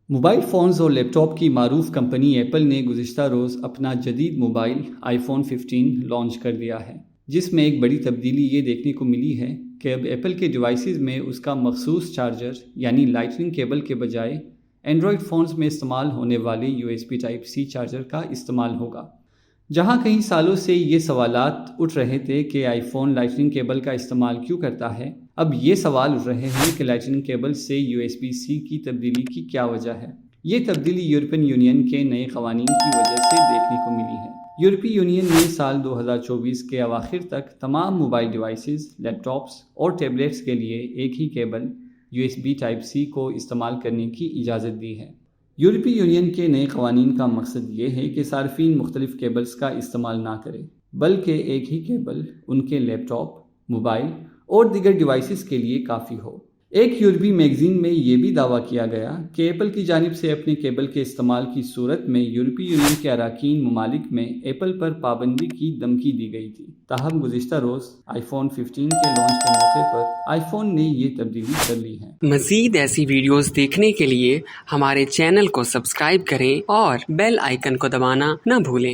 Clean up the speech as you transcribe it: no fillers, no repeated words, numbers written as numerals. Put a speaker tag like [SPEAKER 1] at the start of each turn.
[SPEAKER 1] Mobile phones اور لیپ top کی معروف کمپنی ایپل نے گزشتہ روز اپنا جدید موبائل آئی فون 15 لانچ کر دیا ہے، جس میں ایک بڑی تبدیلی یہ دیکھنے کو ملی ہے کہ اب ایپل کے ڈیوائسز میں اس کا مخصوص چارجر یعنی لائٹننگ کیبل کے بجائے اینڈرائڈ فونز میں استعمال ہونے والے USB ٹائپ C چارجر کا استعمال ہوگا۔ جہاں کئی سالوں سے یہ سوالات اٹھ رہے تھے کہ آئی فون لائٹننگ کیبل کا استعمال کیوں کرتا ہے، اب یہ سوال اٹھ رہے ہیں کہ لائٹننگ کیبل سے USB-C کی تبدیلی کی کیا وجہ ہے۔ یہ تبدیلی یورپین یونین کے نئے قوانین کی وجہ سے دیکھنے کو ملی ہے۔ یورپی یونین نے سال 2024 کے اواخر تک تمام موبائل ڈیوائسز، لیپ ٹاپس اور ٹیبلیٹس کے لیے ایک ہی کیبل USB ٹائپ C کو استعمال کرنے کی اجازت دی ہے۔ یورپی یونین کے نئے قوانین کا مقصد یہ ہے کہ صارفین مختلف کیبلز کا استعمال نہ کریں، بلکہ ایک ہی کیبل ان کے لیپ ٹاپ، موبائل اور دیگر ڈیوائسز کے لیے کافی ہو۔ ایک یورپی میگزین میں یہ بھی دعویٰ کیا گیا کہ ایپل کی جانب سے اپنے کیبل کے استعمال کی صورت میں یورپی یونین کے اراکین ممالک میں ایپل پر پابندی کی دھمکی دی گئی تھی۔ تاہم گزشتہ روز آئی فون 15 کے لانچ کے موقع پر آئی فون نے یہ تبدیلی کر لی ہے۔
[SPEAKER 2] مزید ایسی ویڈیوز دیکھنے کے لیے ہمارے چینل کو سبسکرائب کریں اور بیل آئیکن کو دبانا نہ بھولیں۔